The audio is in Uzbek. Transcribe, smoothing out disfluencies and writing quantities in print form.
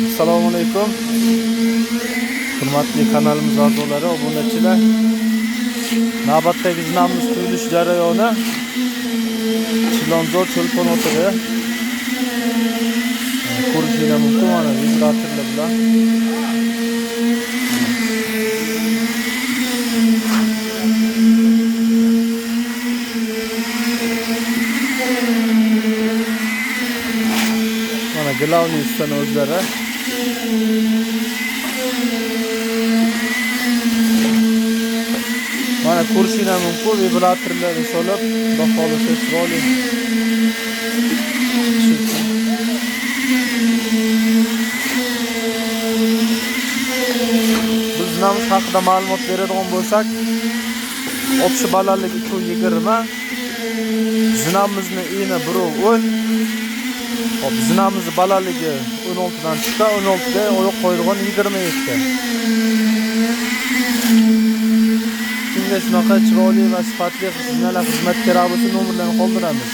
Assalomu alaykum. Hurmatli kanalimiz a'zolari, obunachilar. Navbatdagi zinamiz tuyulish jarayoni Chilonzor cho'lpon o'tida. Ko'rishingiz mumkin mana vibratorlar bilan. Mana glavniy ustani o'zlari. Mana ko'rishingiz mumkin vibratorlarni solib, baholasi chiroyli. Biz zinamiz haqida ma'lumot beradigan bo'lsak, общий balandligi 220, zinamizni eni 1.10. Hop, zinamiz balandligi 16 dan chiqdi, 16 ga oyoq qo'yilgan 27. Kimga shunaqa chiroyli va sifatli zinalar xizmatkor bo'lsa, nomerlarni qoldiramiz.